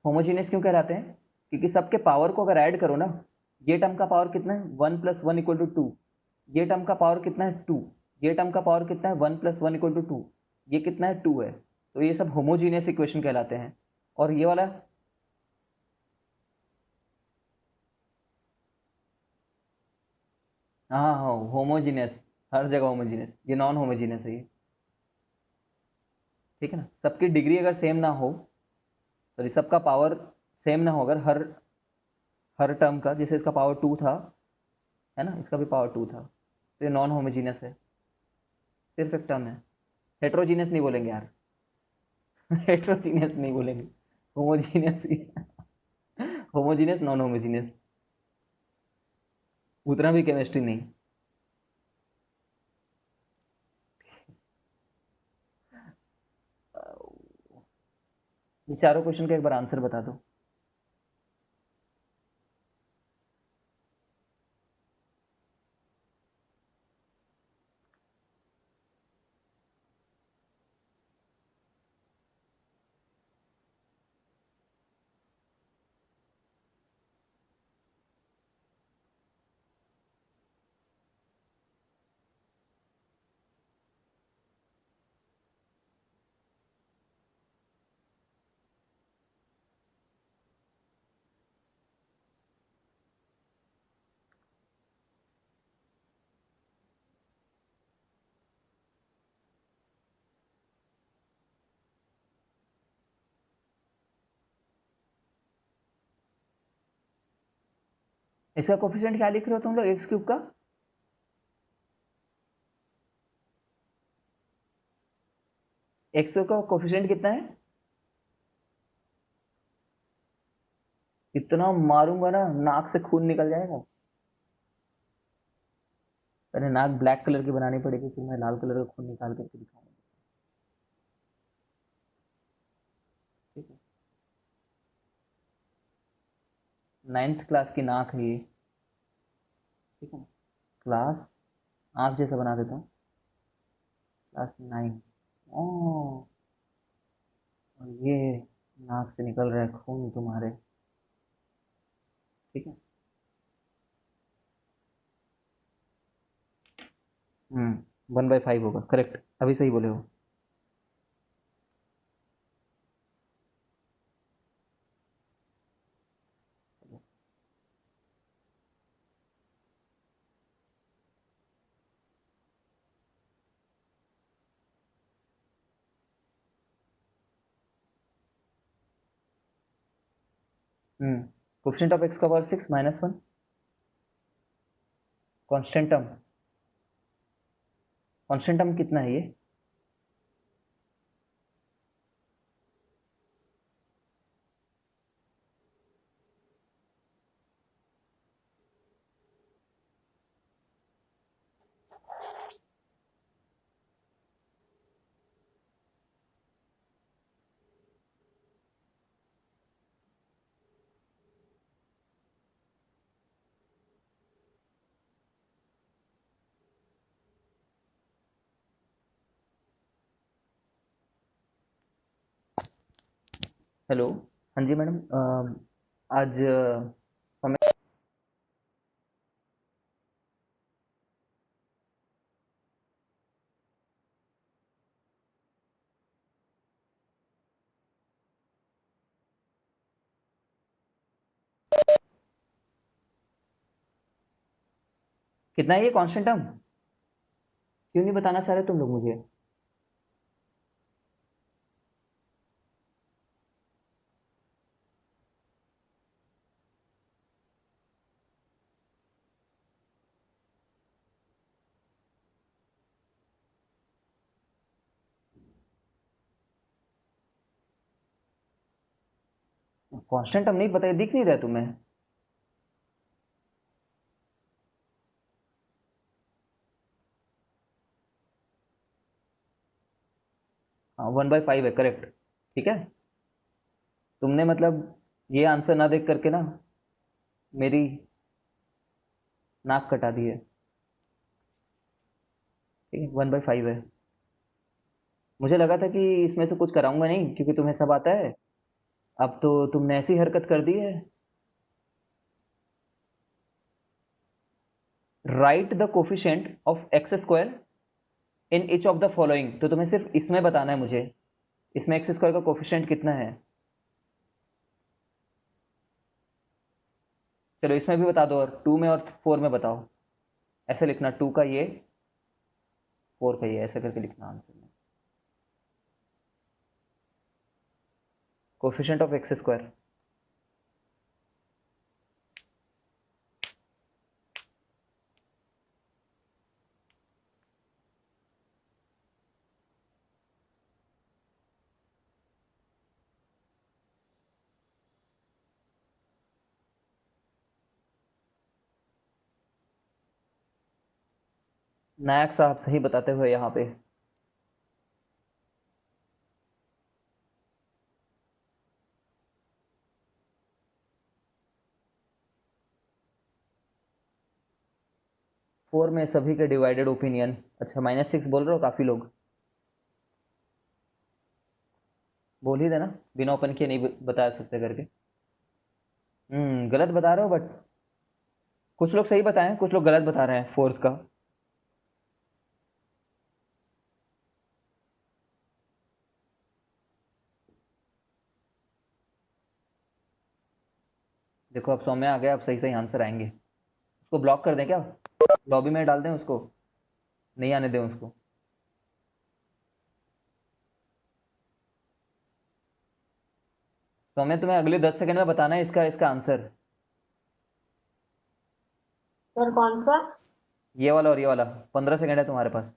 Homogeneous क्यों कहलाते हैं? क्योंकि सबके पावर को अगर ऐड करो ना, ये टर्म का पावर कितना है 1+1 = 2, ये टर्म का पावर कितना है 2, ये टर्म का पावर कितना है 1+1 = 2, ये कितना है 2 है। तो ये सब होमोजीनियस इक्वेशन कहलाते हैं। और ये वाला हाँ हाँ होमोजीनियस, हर जगह होमोजीनियस, ये नॉन होमोजीनियस है ये। ठीक है ना, सबकी डिग्री अगर सेम ना हो, सॉरी सबका पावर सेम ना हो, अगर हर हर टर्म का, जैसे इसका पावर 2 था, है ना, इसका भी पावर 2 था, तो ये नॉन होमोजीनियस है, सिर्फ एक टर्म है। हेट्रोजीनियस नहीं बोलेंगे यार। हेट्रोजीनियस नहीं बोलेंगे, होमोजीनियस ही। होमोजीनियस नॉन होमोजीनियस, उतना भी केमिस्ट्री नहीं। ये चारों क्वेश्चन का एक बार आंसर बता दो। इसका कोफिशिएंट क्या लिख रहे हो तुम लोग, x³ का? x³ का कोफिशिएंट कितना है? इतना मारूंगा ना नाक से खून निकल जाएगा। अरे नाक ब्लैक कलर की बनानी पड़ेगी, फिर मैं लाल कलर का खून निकाल करके दिखाऊंगा। ठीक है, 9th क्लास की नाक है ये। ठीक है ना, क्लास, आँख जैसा बना देता हूँ, क्लास 9। ओह, और ये नाक से निकल रहा है खून तुम्हारे। ठीक है। 1/5 होगा, करेक्ट, अभी सही बोले हो। कोफिशिएंट ऑफ x का power 6 -1, constant term, constant term कितना है ये? हेलो, हाँ जी मैडम, आज हमें कितना है ये कांस्टेंट टर्म? क्यों नहीं बताना चाह रहे तुम लोग मुझे? कांस्टेंट टर्म नहीं पता, ये दिख नहीं रहा तुम्हें? हाँ 1/5 है, करेक्ट। ठीक है, तुमने मतलब ये आंसर ना देख करके ना मेरी नाक कटा दी है। ठीक है, 1/5 है। मुझे लगा था कि इसमें से कुछ कराऊंगा नहीं क्योंकि तुम्हें सब आता है, अब तो तुमने ऐसी हरकत कर दी है। Right the coefficient of x square in each of the following. तो तुम्हें सिर्फ इसमें बताना है मुझे, इसमें एक्स स्क्वायर का कोफिशिएंट कितना है। चलो इसमें भी बता दो, और 2 में और 4 में बताओ। ऐसे लिखना 2 का ये, 4 का ये, ऐसे करके लिखना आंसर में। Coefficient of x square. Nayak साहब सही बताते हुए यहाँ पे। फोर में सभी के डिवाइडेड ओपिनियन। अच्छा -6 बोल रहे हो काफ़ी लोग। बोल ही देना, बिना ओपन किए नहीं बता सकते करके। गलत बता रहे हो, बट कुछ लोग सही बताए हैं, कुछ लोग गलत बता रहे हैं फोर्थ का। देखो अब सौम्य आ गया, अब सही सही आंसर आएंगे। उसको ब्लॉक कर दें क्या, लॉबी में डाल दें उसको, नहीं आने दें उसको। सौम्य तुम्हें अगले 10 सेकंड में बताना है इसका इसका आंसर। सर कौन सा? ये वाला और ये वाला। 15 सेकंड है तुम्हारे पास।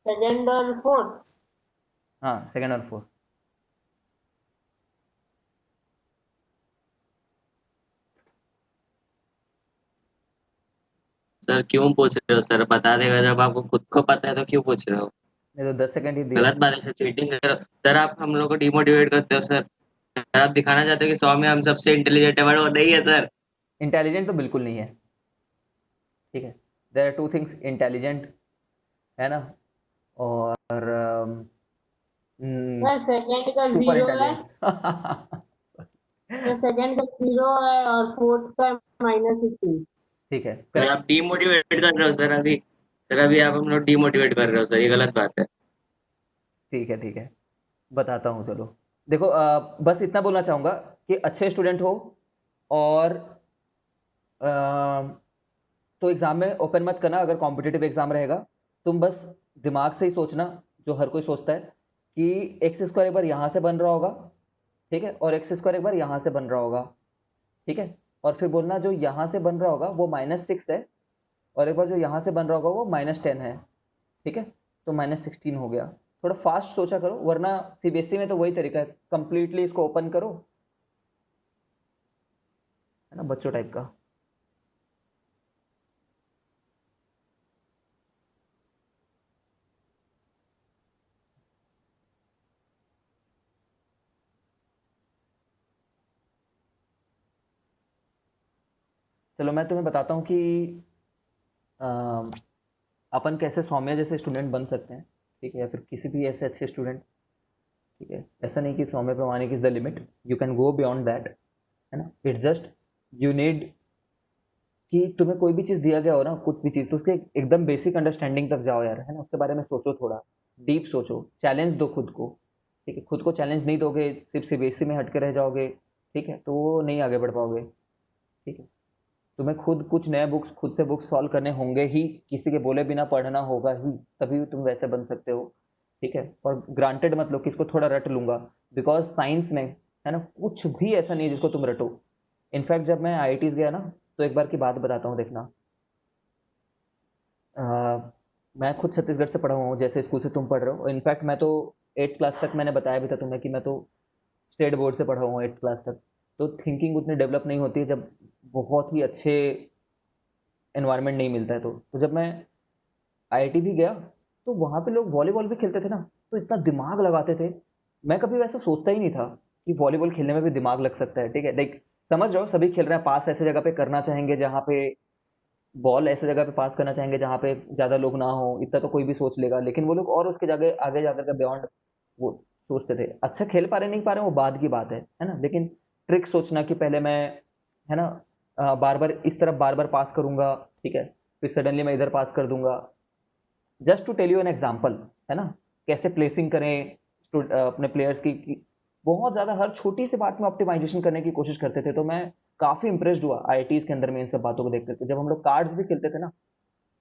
सेकंड और फोर्थ? हाँ, सेकंड और फोर्थ। सर क्यों पूछ रहे हो सर? बता देगा जब आपको खुद को पता है तो क्यों पूछ रहे हो? नहीं तो 10 सेकंड ही दिया। गलत बात है सर, चीटिंग कर रहे हो सर। आप हम लोग को डिमोटिवेट करते हो सर। सर आप दिखाना चाहते हो कि सौम्य हम सबसे इंटेलिजेंट है, बट वो नहीं है सर। इंटेलिजेंट तो बिल्कुल नहीं है, ठीक है। There are two things, intelligent है ना, और सर सेकंड का सुपर जीरो है। इंटेलिजेंट। सर सेकंड का जीरो है और फोर्थ का -16। ठीक है, सर करेक्ट। आप डिमोटिवेट कर रहे हो सर अभी। सर अभी आप हम लोग डिमोटिवेट कर रहे हो सर, ये गलत बात है। ठीक है ठीक है, बताता हूँ चलो। देखो बस इतना बोलना चाहूँगा कि अच्छे स्टूडेंट हो, और अ, तो एग्ज़ाम में ओपन मत करना अगर कॉम्पिटिटिव एग्ज़ाम रहेगा। तुम बस दिमाग से ही सोचना, जो हर कोई सोचता है, कि एक्स स्क्वायर एक बार यहाँ से बन रहा होगा, ठीक है, और एक्स स्क्वायर एक बार यहाँ से बन रहा होगा, ठीक है। और फिर बोलना जो यहाँ से बन रहा होगा वो -6 है, और एक बार जो यहाँ से बन रहा होगा वो -10 है, ठीक है। तो -16 हो गया। थोड़ा फास्ट सोचा करो, वरना सीबीएसई में तो वही तरीका है, कंप्लीटली इसको ओपन करो, है ना, बच्चों टाइप का। चलो मैं तुम्हें बताता हूँ कि अपन कैसे सौम्य जैसे स्टूडेंट बन सकते हैं, ठीक है, या फिर किसी भी ऐसे अच्छे स्टूडेंट, ठीक है। ऐसा नहीं कि सौम्य प्रमाणिक is the limit, you can go beyond that, है ना। इट्स जस्ट यू नीड कि तुम्हें कोई भी चीज़ दिया गया हो ना, कुछ भी चीज़, तो उसके एकदम बेसिक अंडरस्टैंडिंग तक जाओ यार, है ना। उसके बारे में सोचो, थोड़ा डीप सोचो, चैलेंज दो खुद को, ठीक है। खुद को चैलेंज नहीं दोगे, सिर्फ सीबीएसई में हट के रह जाओगे, ठीक है, तो वो नहीं आगे बढ़ पाओगे, ठीक है। तुम्हें खुद कुछ नए बुक्स, खुद से बुक्स सॉल्व करने होंगे ही, किसी के बोले बिना पढ़ना होगा ही, तभी तुम वैसे बन सकते हो, ठीक है। और ग्रांटेड मत लो कि इसको थोड़ा रट लूंगा, बिकॉज साइंस में, है ना, कुछ भी ऐसा नहीं है जिसको तुम रटो। इनफैक्ट जब मैं आईआईटीज गया ना, तो एक बार की बात बताता हूँ, देखना। अ, मैं खुद छत्तीसगढ़ से पढ़ा हुआ हूँ, जैसे स्कूल से तुम पढ़ रहे हो। इनफैक्ट मैं तो 8 क्लास तक, मैंने बताया भी था तुम्हें कि मैं तो स्टेट बोर्ड से पढ़ा हुआ हूँ 8 क्लास तक। तो थिंकिंग उतनी डेवलप नहीं होती है जब बहुत ही अच्छे एनवायरनमेंट नहीं मिलता है। तो जब मैं आईआईटी भी गया, तो वहाँ पे लोग वॉलीबॉल भी खेलते थे ना, तो इतना दिमाग लगाते थे। मैं कभी वैसा सोचता ही नहीं था कि वॉलीबॉल खेलने में भी दिमाग लग सकता है, ठीक है। लाइक समझ रहे हो, सभी खेल रहे हैं, पास ऐसे जगह पे करना चाहेंगे जहाँ पे, बॉल ऐसे जगह पे पास करना चाहेंगे जहाँ पे ज़्यादा लोग ना हो, इतना तो कोई भी सोच लेगा। लेकिन वो लोग और उसके जगह आगे जाकर के बियॉन्ड वो सोचते थे। अच्छा खेल पा रहे नहीं पा रहे वो बाद की बात है ना, लेकिन ट्रिक सोचना कि पहले मैं, है ना, बार बार इस तरफ बार बार पास करूंगा, ठीक है, फिर सडनली मैं इधर पास कर दूंगा। Just to tell you an example, है ना, कैसे प्लेसिंग करें अपने प्लेयर्स की बहुत ज़्यादा हर छोटी सी बात में ऑप्टिमाइजेशन करने की कोशिश करते थे। तो मैं काफ़ी इंप्रेस्ड हुआ आईआईटीज के अंदर में इन सब बातों को देख करके। जब हम लोग कार्ड्स भी खेलते थे ना,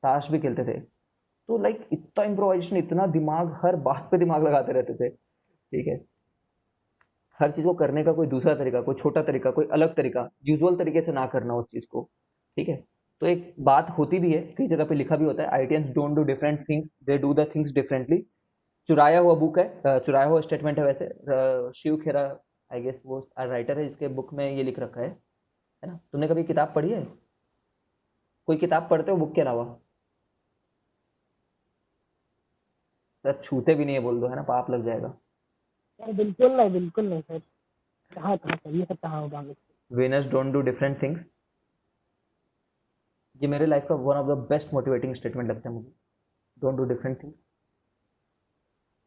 ताश भी खेलते थे, तो लाइक इतना इम्प्रोवाइजेशन, इतना दिमाग, हर बात पे दिमाग लगाते रहते थे, ठीक है। हर चीज़ को करने का कोई दूसरा तरीका, कोई छोटा तरीका, कोई अलग तरीका, यूजुअल तरीके से ना करना उस चीज़ को, ठीक है। तो एक बात होती भी है, कई जगह पे लिखा भी होता है, IITians don't do different things, they do the things differently. चुराया हुआ बुक है, चुराया हुआ स्टेटमेंट है वैसे। शिव खेरा, आई गेस वो राइटर है जिसके बुक में ये लिख रखा है ना। तुमने कभी किताब पढ़ी है? कोई किताब पढ़ते हो बुक के अलावा? सर छूते भी नहीं है बोल दो, है ना, पाप लग जाएगा। सर बिल्कुल नहीं सर। कहाँ कहाँ सर, ये सब कहाँ होगा? Winners don't do different things, ये मेरे लाइफ का one of the best motivating statement लगता है मुझे। Don't do different things,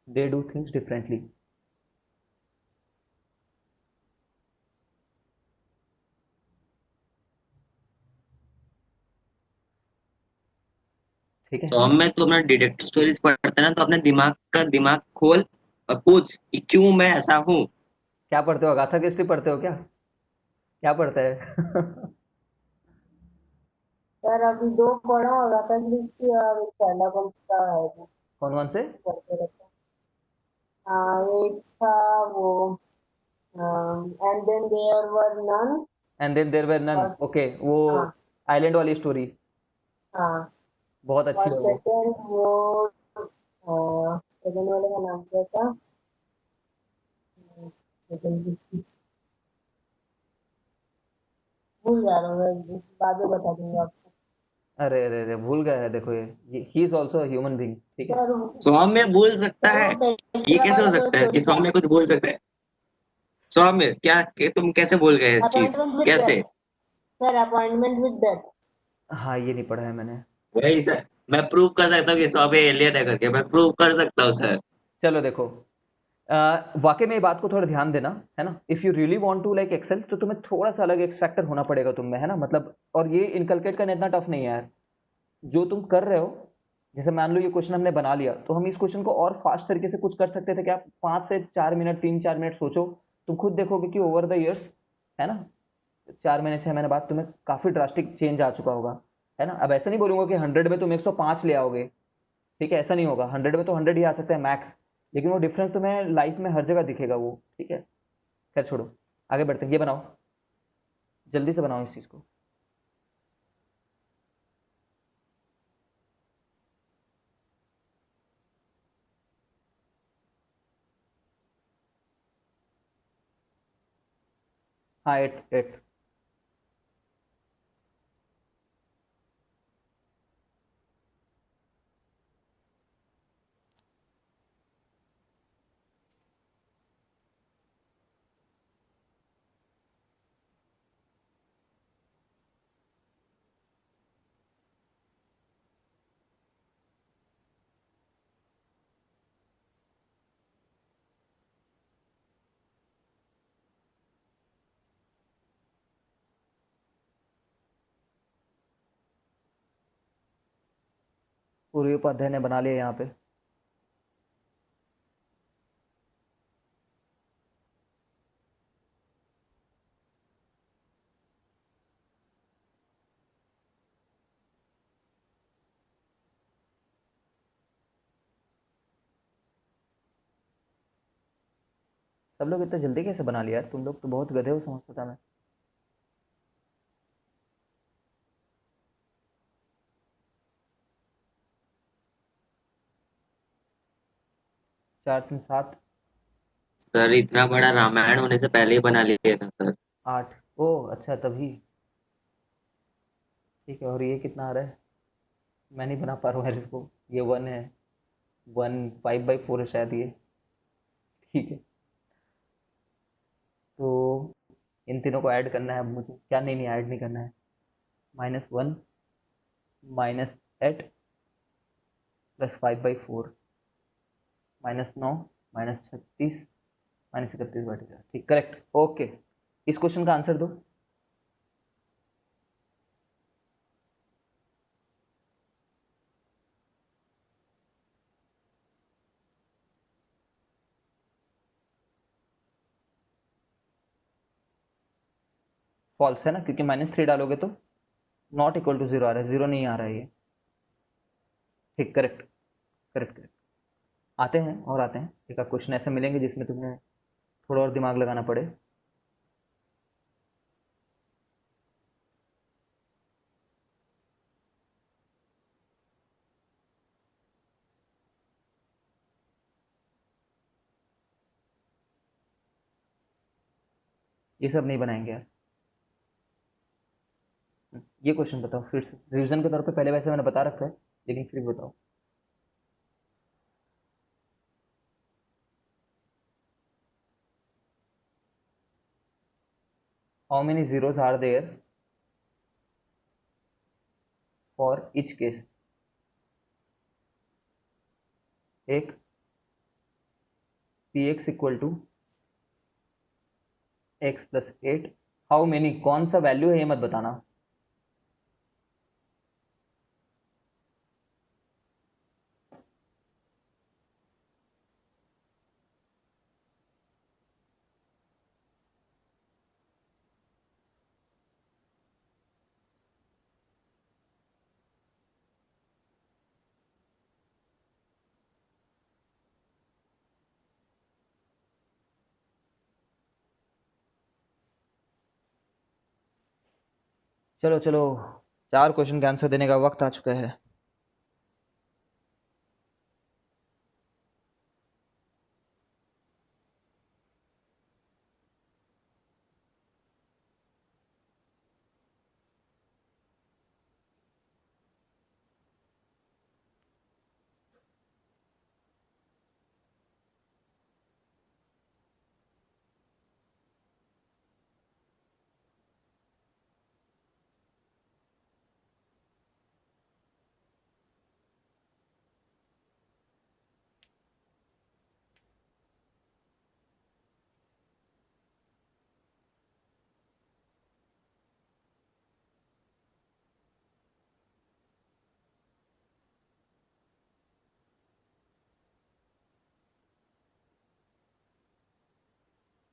they do things differently. ठीक है। तो हम में तो अपना डिटेक्टिव स्टोरीज पढ़ते हैं ना, तो अपने दिमाग खोल और पूछ कि क्यों मैं ऐसा हूँ। क्या पढ़ते हो, अगाथा क्रिस्टी पढ़ते हो क्या? क्या पढ़ते हैं? सर अभी दो पढ़ा होगा था क्रिस्टी और एक शेरलॉक होम्स का है जो कौन कौन से? पढ़ते रहते हैं। एक था वो and then there were none. And then there were none, और ओके, वो हाँ आइलैंड वाली स्टोरी, हाँ। बहुत अच्छी और है वो। सेकंड वो सेकंड वाले का नाम क्या था? सेकंड भूल जा रहा हूँ मैं, बाद में बता दूंगा आपको। अरे अरे अरे, भूल गया है, देखो ये he is also human being, ठीक है। सर सौम्य भूल सकता सर है? वो ये पेट्रा कैसे हो वाला जो सकता है कि स्टोरी था, सौम्य कुछ भूल सकता है? सौम्य तुम कैसे भूल गए इस चीज? अपॉइंटमेंट विद कैसे? Death. Sir appointment with death. हाँ, ये नहीं पढ़ा है मैंने। वही सर, मैं प्रूव कर सकता हूँ कि सौम्य एलियन है करके, मैं प्रूव कर सकता हूँ सर। चलो देखो, वाकई में ये बात को थोड़ा ध्यान देना, है ना। If you really want to like Excel, तो तुम्हें थोड़ा सा अलग एक्स फैक्टर होना पड़ेगा तुम में, है ना, मतलब। और ये इनकलकेट करना इतना टफ नहीं है यार, जो तुम कर रहे हो। जैसे मान लो ये क्वेश्चन हमने बना लिया, तो हम इस क्वेश्चन को और फास्ट तरीके से कुछ कर सकते थे क्या? 5 से 4 मिनट, 3-4 मिनट सोचो, तुम खुद देखोगे कि ओवर द ईयर्स, है ना, 4 महीने 6 महीने बाद तुम्हें काफ़ी ड्रास्टिक चेंज आ चुका होगा, है ना। अब ऐसा नहीं बोलूंगा कि 100 में तुम 105 ले आओगे, ठीक है, ऐसा नहीं होगा। 100 में तो 100 ही आ सकता है मैक्स, लेकिन वो डिफरेंस तुम्हें लाइफ में हर जगह दिखेगा वो, ठीक है। खैर छोड़ो, आगे बढ़ते हैं। ये बनाओ, जल्दी से बनाओ इस चीज़ को। हाँ, 8 8। पूर्वी उपाध्याय ने बना लिया यहाँ पे। सब लोग इतना जल्दी कैसे बना लिया यार? तुम लोग तो बहुत गधे हो, समझता था मैं। 4 3 7 सर इतना बड़ा रामायण होने से पहले ही बना लिया था सर। 8। ओह अच्छा, तभी। ठीक है, और ये कितना आ रहा है? मैं नहीं बना पा रहा हूँ यार इसको। ये 1 है, 1 5/4 है शायद ये, ठीक है। तो इन तीनों को ऐड करना है अब मुझे, क्या? नहीं नहीं, ऐड नहीं करना है। -1 -8 +5/4 -9 -36 -31/4, ठीक, करेक्ट, ओके। इस क्वेश्चन का आंसर दो। फॉल्स है ना, क्योंकि -3 डालोगे तो नॉट इक्वल टू 0 आ रहा है, 0 नहीं आ रहा है ये। ठीक, करेक्ट करेक्ट करेक्ट। आते हैं और आते हैं, एक आध क्वेश्चन ऐसे मिलेंगे जिसमें तुम्हें थोड़ा और दिमाग लगाना पड़े। ये सब नहीं बनाएंगे यार। ये क्वेश्चन बताओ फिर से, रिवीजन के तौर पे पहले वैसे मैंने बता रखा है, लेकिन फिर भी बताओ। How many zeros are there for each case? एक px equal to x plus 8, how many, कौन सा वैल्यू है ये मत बताना। चलो चलो, 4 क्वेश्चन के आंसर देने का वक्त आ चुका है।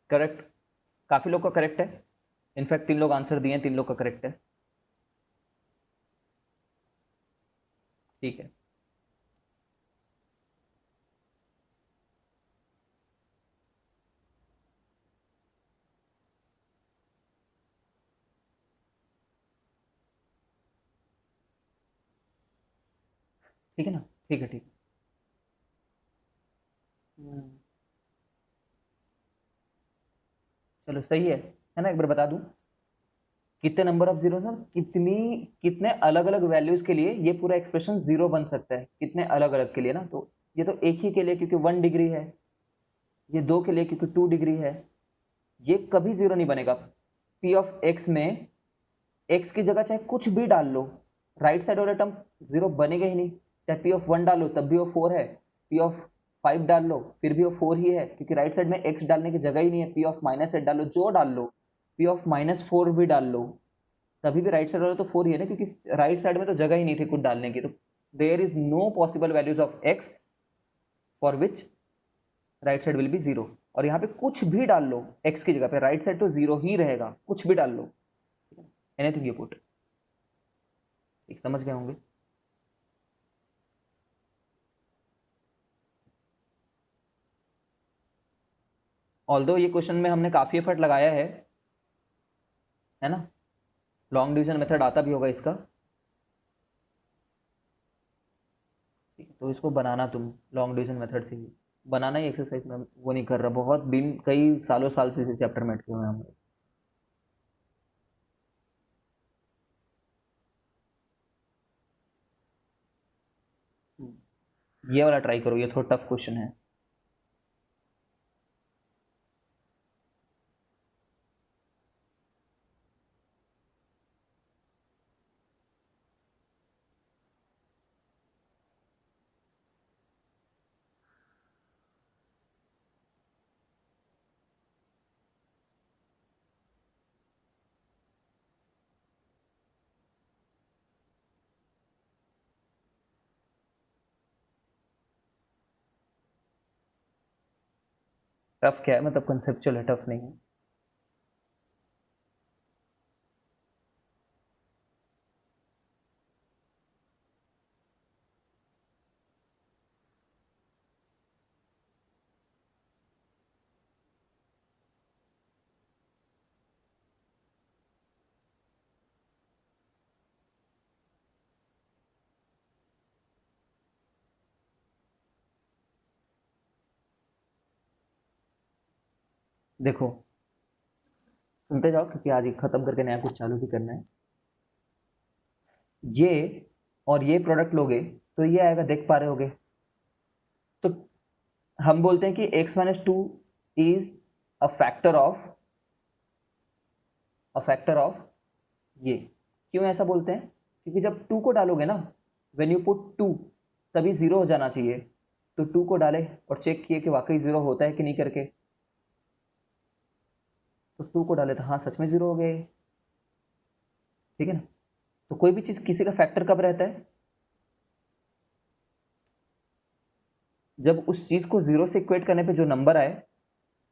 करेक्ट, काफ़ी लोग का करेक्ट है। इनफैक्ट 3 लोग आंसर दिए हैं, 3 लोग का करेक्ट है। ठीक है, ठीक है ना, ठीक है, ठीक है। चलो सही है ना, एक बार बता दूं, कितने नंबर ऑफ जीरो, कितनी, कितने अलग अलग वैल्यूज के लिए ये पूरा एक्सप्रेशन जीरो बन सकता है, कितने अलग अलग के लिए ना। तो ये तो एक ही के लिए क्योंकि 1 डिग्री है, ये 2 के लिए क्योंकि 2 डिग्री है, ये कभी जीरो नहीं बनेगा। पी ऑफ एक्स में एक्स की जगह चाहे कुछ भी डाल लो, राइट साइड वाला टर्म जीरो बनेगा ही नहीं। चाहे पी ऑफ 1 डालो तब भी वो 4 है, पी ऑफ 5 डाल लो फिर भी वो 4 ही है, क्योंकि राइट साइड में एक्स डालने की जगह ही नहीं है। पी ऑफ -8 डालो, जो डाल लो, पी ऑफ -4 भी डाल लो, तभी भी राइट साइड वाला तो 4 ही है ना, क्योंकि राइट साइड में तो जगह ही नहीं थी कुछ डालने की। तो there is no possible values of X for which right side will be zero. और यहाँ पे कुछ भी डाल लो एक्स की जगह पे, राइट साइड तो जीरो ही रहेगा, कुछ भी डाल लो, एनीथिंग यू पुट। ठीक, समझ गए होंगे। ऑल्दो ये क्वेश्चन में हमने काफ़ी एफर्ट लगाया है ना। लॉन्ग डिवीजन मेथड आता भी होगा इसका, ठीक है, तो इसको बनाना तुम लॉन्ग डिवीजन मेथड से ही बनाना ही एक्सरसाइज में, वो नहीं कर रहा, बहुत दिन कई सालों साल से इस चैप्टर में अटके हुए हैं हम लोग। ये वाला ट्राई करो, ये थोड़ा टफ क्वेश्चन है। टफ क्या है, मतलब कंसेप्चुअल है, टफ नहीं है। देखो सुनते जाओ, क्योंकि आज ही खत्म करके नया कुछ चालू भी करना है। ये और ये प्रोडक्ट लोगे तो ये आएगा, देख पा रहे होगे। तो हम बोलते हैं कि x minus two is a factor of ये। क्यों ऐसा बोलते हैं? क्योंकि जब 2 को डालोगे ना, व्हेन यू पुट 2, तभी 0 हो जाना चाहिए। तो 2 को डाले और चेक किए कि वाकई 0 होता है कि नहीं करके, तो 2 को डाले तो हाँ सच में 0 हो गए। ठीक है ना? तो कोई भी चीज़ किसी का फैक्टर कब रहता है? जब उस चीज़ को 0 से इक्वेट करने पे जो नंबर आए,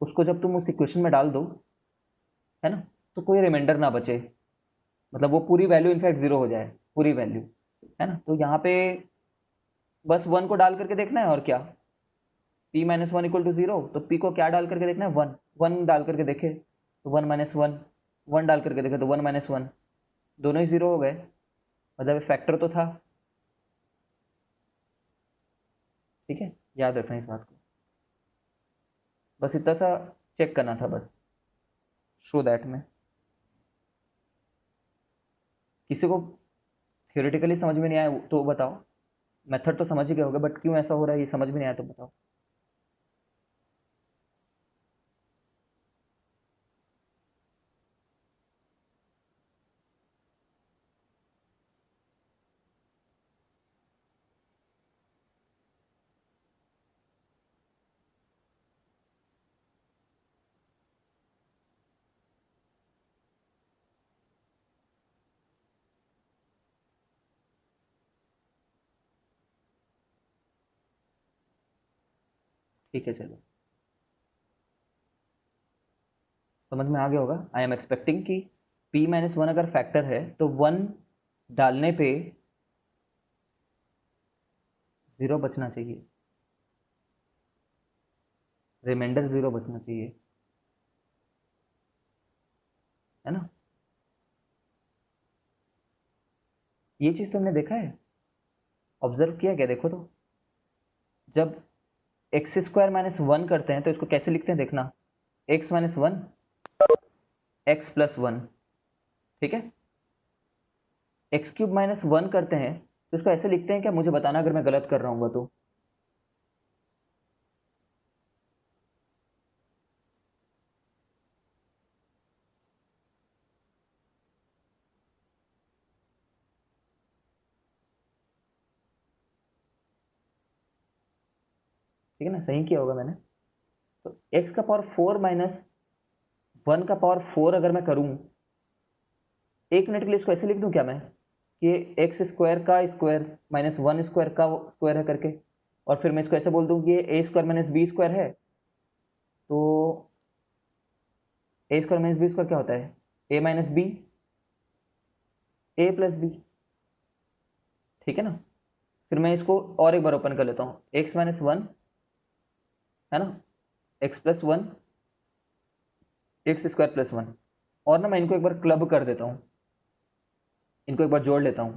उसको जब तुम उस इक्वेशन में डाल दो, है ना, तो कोई रिमाइंडर ना बचे, मतलब वो पूरी वैल्यू इनफैक्ट 0 हो जाए, पूरी वैल्यू, है ना। तो यहाँ पे बस 1 को डाल करके देखना है, और क्या, p minus one equal to 0, तो p को क्या डाल करके देखना है, 1। 1 डाल करके देखे तो 1 माइनस वन, 1 डाल करके देखे तो 1 माइनस वन, दोनों ही 0 हो गए, मतलब फैक्टर तो था। ठीक है, याद रखना इस बात को, बस इतना सा चेक करना था बस, शो दैट में। किसी को थियोरेटिकली समझ में नहीं आया तो बताओ, मेथड तो समझ ही गए होगे, बट क्यों ऐसा हो रहा है ये समझ में नहीं आया तो बताओ। ठीक है चलो, समझ में आ गया होगा। आई एम एक्सपेक्टिंग कि p माइनस वन अगर फैक्टर है तो 1 डालने पे 0 बचना चाहिए, रिमाइंडर 0 बचना चाहिए, है ना। ये चीज़ तुमने देखा है, ऑब्जर्व किया क्या? देखो तो, जब एक्स स्क्वायर माइनस वन करते हैं तो इसको कैसे लिखते हैं देखना, x minus one, x plus one. ठीक है, एक्स क्यूब माइनस वन करते हैं तो इसको ऐसे लिखते हैं क्या? मुझे बताना अगर मैं गलत कर रहा हूँ तो। ठीक है ना, सही किया होगा मैंने। तो एक्स का पावर 4 माइनस 1 का पावर 4 अगर मैं करूँ, एक मिनट के लिए इसको ऐसे लिख दूँ क्या मैं, कि एक्स स्क्वायर का स्क्वायर माइनस वन स्क्वायर का स्क्वायर है करके, और फिर मैं इसको ऐसे बोल दूँ कि ये ए स्क्वायर माइनस बी स्क्वायर है। तो ए स्क्वायर माइनस बी स्क्वायर क्या होता है, ए माइनस बी, ए प्लस बी। ठीक है ना, फिर मैं इसको और एक बार ओपन कर लेता हूँ, एक्स माइनस वन, है ना, x plus one, x square plus one, और ना मैं इनको एक बार क्लब कर देता हूँ, इनको एक बार जोड़ लेता हूँ,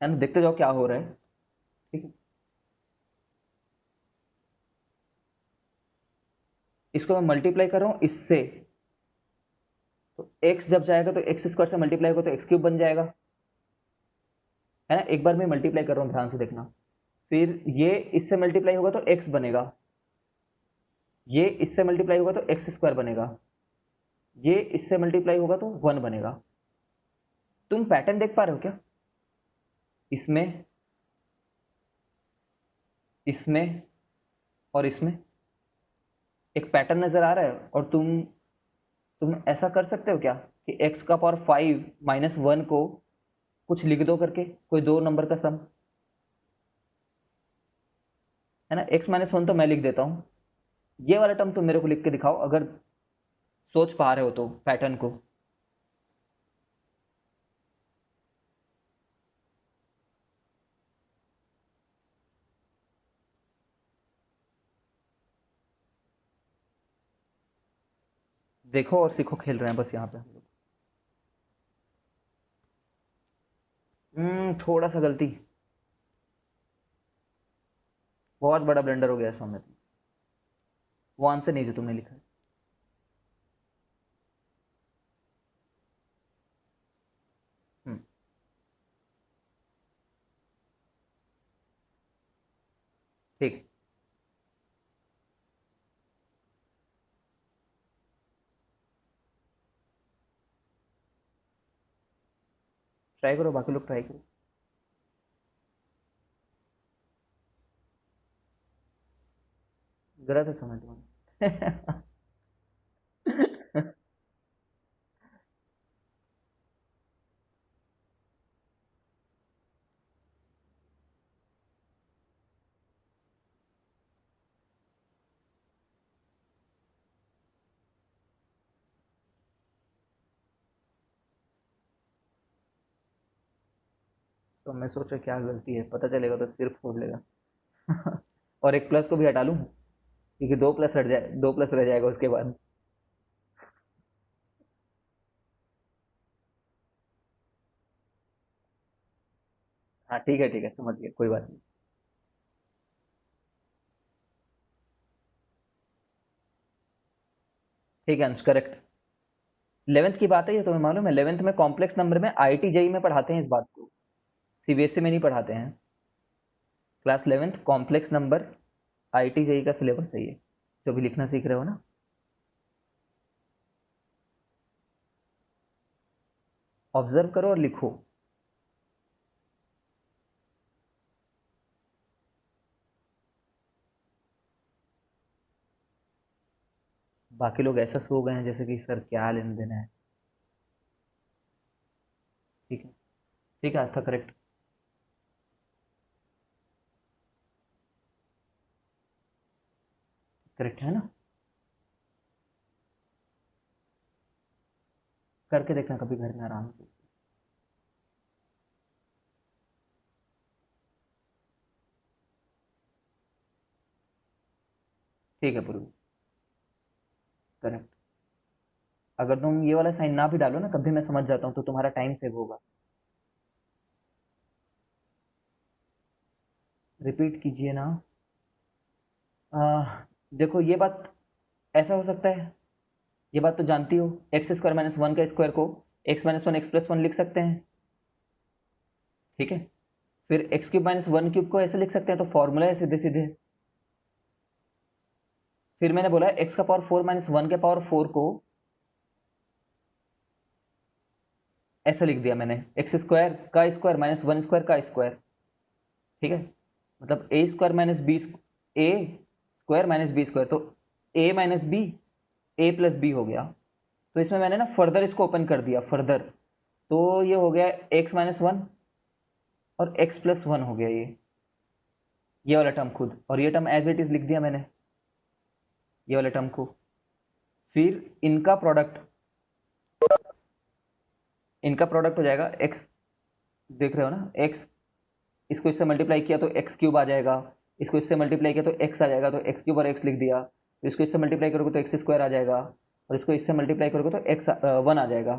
है ना, देखते जाओ क्या हो रहा है। ठीक है, इसको मैं मल्टीप्लाई कर रहा हूँ इससे, तो x जब जाएगा तो एक्स स्क्वायर से मल्टीप्लाई होगा तो एक्स क्यूब बन जाएगा, है ना। एक बार मैं मल्टीप्लाई कर रहा हूँ, ध्यान से देखना, फिर ये इससे मल्टीप्लाई होगा तो x बनेगा, ये इससे मल्टीप्लाई होगा तो एक्स स्क्वायर बनेगा, ये इससे मल्टीप्लाई होगा तो 1 बनेगा। तुम पैटर्न देख पा रहे हो क्या? इसमें, इसमें और इसमें एक पैटर्न नजर आ रहा है, और तुम ऐसा कर सकते हो क्या कि x का पावर 5 माइनस वन को कुछ लिख दो करके, कोई दो नंबर का सम, है ना। x माइनस वन तो मैं लिख देता हूँ, ये वाला टर्म तुम मेरे को लिख के दिखाओ अगर सोच पा रहे हो तो पैटर्न को। देखो और सीखो, खेल रहे हैं बस यहाँ पे हम लोग। थोड़ा सा गलती, बहुत बड़ा ब्लंडर हो गया सौम्य। वो आंसर नहीं जो तुमने लिखा है। हम्म, ठीक। ट्राई करो, बाकी लोग ट्राई करो। गलत है समय तुम्हारा। तो मैं सोच रहा क्या गलती है, पता चलेगा तो सिर फोड़ लेगा। और एक प्लस को भी हटा लूँ, क्योंकि दो प्लस हट जाए, दो प्लस रह जाएगा उसके बाद। हाँ ठीक है, समझ गया, कोई बात नहीं। ठीक है अंश, करेक्ट। 11th की बात है ये, तुम्हें मालूम है 11th में कॉम्प्लेक्स नंबर में IIT JEE में पढ़ाते हैं इस बात को, CBSE में नहीं पढ़ाते हैं। Class 11th complex number IIT JEE का सिलेबस है ये, जो भी लिखना सीख रहे हो ना। ऑब्जर्व करो और लिखो। बाकी लोग ऐसा सो गए हैं जैसे कि सर क्या लेन देना है। ठीक है, ठीक है, आज था करेक्ट। करेक्ट है ना। करके देखना कभी घर में आराम से। ठीक है पूर्वी, करेक्ट। अगर तुम ये वाला साइन ना भी डालो ना, कभी मैं समझ जाता हूँ, तो तुम्हारा टाइम सेव होगा। रिपीट कीजिए ना। देखो ये बात ऐसा हो सकता है, ये बात तो जानती हो, एक्स स्क्वायर माइनस वन का स्क्वायर को x minus one x plus one लिख सकते हैं। ठीक है, फिर x cube minus one cube को ऐसे लिख सकते हैं, तो फॉर्मूला है सीधे सीधे। फिर मैंने बोला एक्स का पावर फोर माइनस वन के पावर फोर को ऐसा लिख दिया मैंने, एक्स स्क्वायर का स्क्वायर माइनस वन स्क्वायर का स्क्वायर। ठीक है, मतलब ए स्क्वायर माइनस बी, ए स्क्वायर माइनस बी स्क्वायर, तो ए माइनस बी, ए प्लस बी हो गया। तो इसमें मैंने ना फर्दर इसको ओपन कर दिया, फर्दर, तो ये हो गया एक्स माइनस वन और एक्स प्लस वन हो गया ये वाला टर्म खुद, और ये टर्म एज इट इज लिख दिया मैंने, ये वाले टर्म को। फिर इनका प्रोडक्ट हो जाएगा एक्स, देख रहे हो ना, एक्स, इसको इससे मल्टीप्लाई किया तो एक्स क्यूब आ जाएगा, इसको इससे मल्टीप्लाई किया तो एक्स आ जाएगा, तो एक्स क्यूब और एक्स लिख दिया। तो इसको इससे मल्टीप्लाई करोगे तो एक्स स्क्वायर आ जाएगा, और इसको इससे मल्टीप्लाई करोगे तो एक्स वन आ जाएगा।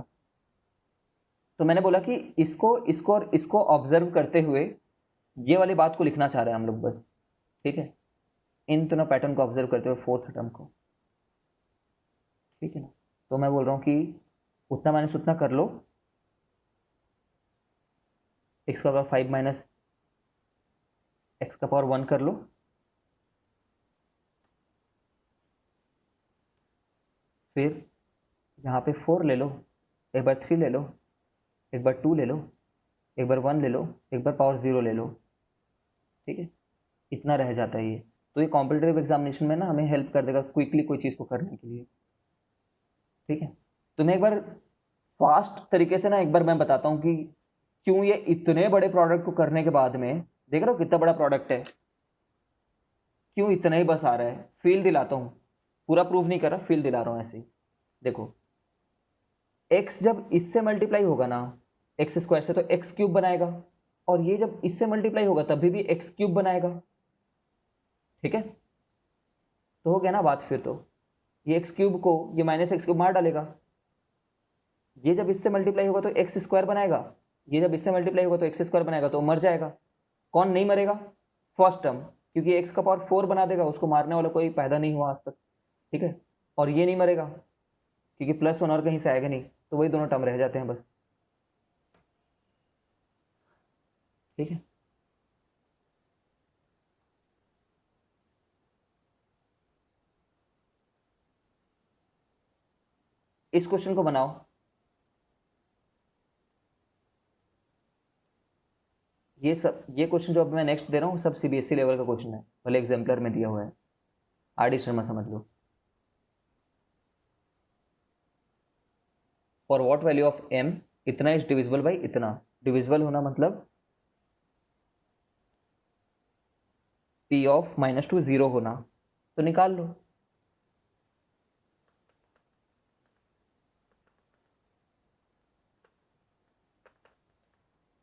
तो मैंने बोला कि इसको और इसको ऑब्जर्व करते हुए ये वाली बात को लिखना चाह रहे हैं हम लोग बस। ठीक है, इन दोनों पैटर्न को ऑब्जर्व करते हुए फोर्थ टर्म को। ठीक है ना, तो मैं बोल रहा हूँ कि उतना माइनस उतना कर लो, एक्स का पावर फाइव माइनस एक्स का पावर वन कर लो, फिर यहाँ पे फोर ले लो, एक बार थ्री ले लो, एक बार टू ले लो, एक बार वन ले लो, एक बार पावर ज़ीरो ले लो। ठीक है, इतना रह जाता है ये। तो ये कॉम्पिटिटिव एग्जामिनेशन में ना हमें हेल्प कर देगा क्विकली कोई चीज़ को करने के लिए। ठीक है, तो मैं एक बार फास्ट तरीके से ना एक बार मैं बताता हूँ कि क्यों ये इतने बड़े प्रोडक्ट को करने के बाद में, देख रहे हो कितना बड़ा प्रोडक्ट है, क्यों इतना ही बस आ रहा है, फील दिलाता हूँ। पूरा प्रूव नहीं कर रहा, फील दिला रहा हूँ ऐसे ही। देखो x जब इससे मल्टीप्लाई होगा ना एक्स स्क्वायर से, तो एक्स क्यूब बनाएगा, और ये जब इससे मल्टीप्लाई होगा तभी भी एक्स क्यूब बनाएगा। ठीक है, तो हो गया ना बात। फिर तो ये एक्स क्यूब को ये माइनस एक्स क्यूब मार डालेगा, ये जब इससे मल्टीप्लाई होगा तो एक्स स्क्वायर बनाएगा, ये जब इससे मल्टीप्लाई होगा तो एक्स स्क्वायर बनाएगा, तो मर जाएगा। कौन नहीं मरेगा? फर्स्ट टर्म, क्योंकि एक्स का पावर 4 बना देगा, उसको मारने वाला कोई पैदा नहीं हुआ आज तक। ठीक है, और ये नहीं मरेगा क्योंकि +1 और कहीं से आएगा नहीं, तो वही दोनों टर्म रह जाते हैं बस। ठीक है, इस क्वेश्चन को बनाओ। ये क्वेश्चन जो अब मैं नेक्स्ट दे रहा हूँ सब सीबीएसई लेवल का क्वेश्चन है, भले एग्जाम्पलर में दिया हुआ है, आर डी शर्मा समझ लो। For what value of m इतना इज डिविजिबल बाई इतना। डिविजिबल होना मतलब p ऑफ -2 0 होना, तो निकाल लो।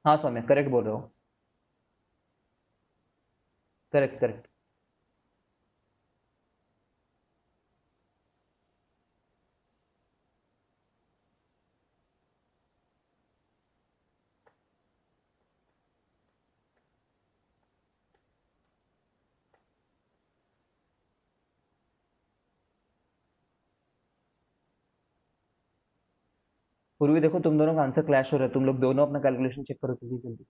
हाँ सौम्य, करेक्ट बोल रहे हो, करेक्ट करेक्ट। पूर्वी देखो तुम दोनों का आंसर क्लैश हो रहा है, तुम लोग दोनों अपना कैलकुलेशन चेक करो जल्दी जल्दी।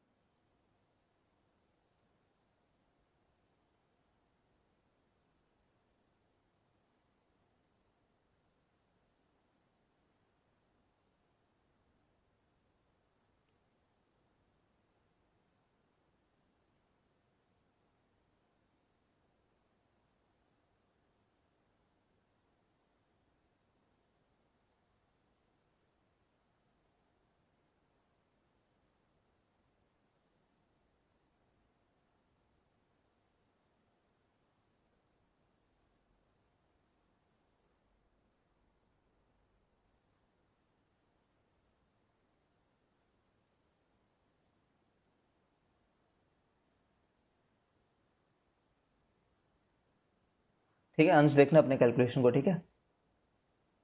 ठीक है, अंश देखना अपने कैलकुलेशन को, ठीक है,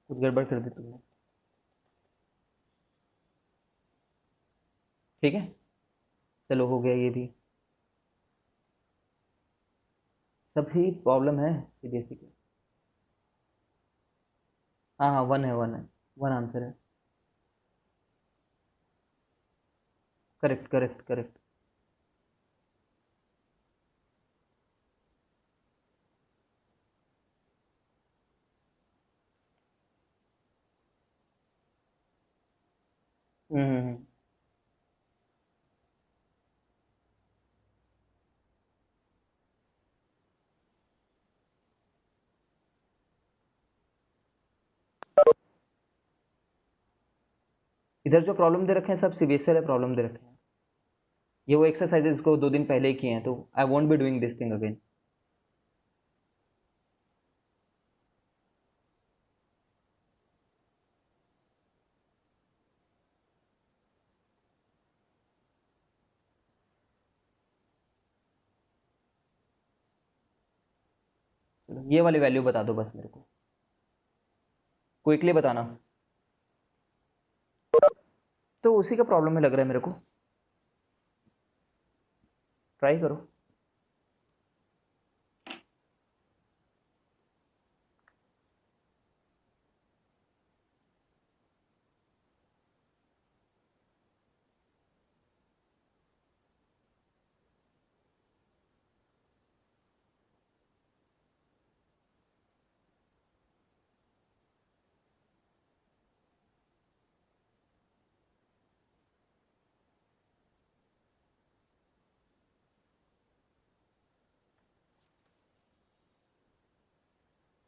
कुछ गड़बड़ कर दी तुमने। ठीक है, चलो हो गया ये भी। सभी प्रॉब्लम है सीबीएसई की। हाँ हाँ, 1 है, 1 है, 1 आंसर है। Correct correct correct. हम्म। इधर जो प्रॉब्लम दे रखे हैं सब सीबीएसई वाले प्रॉब्लम दे रखे हैं। ये वो एक्सरसाइजेज को 2 दिन पहले ही किए हैं, तो I won't be doing this thing again. चलो ये वाली वैल्यू बता दो बस मेरे को, क्विकली बताना। तो उसी का प्रॉब्लम में लग रहा है मेरे को, ट्राई करो।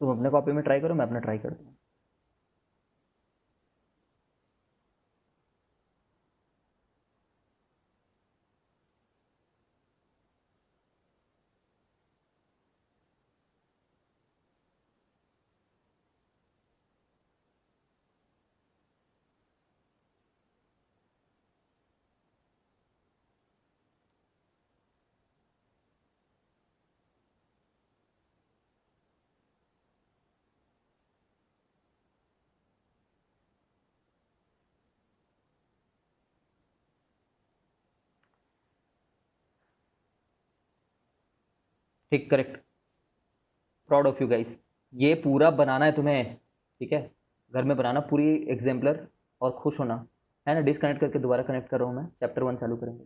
तुम अपने कॉपी में ट्राई करो, मैं अपना ट्राई करता हूँ। ठीक, correct, proud of you guys. ये पूरा बनाना है तुम्हें, ठीक है, घर में बनाना पूरी एग्जाम्पलर और खुश होना है ना। डिस्कनेक्ट करके दोबारा कनेक्ट कर रहा हूँ मैं, चैप्टर 1 चालू करेंगे।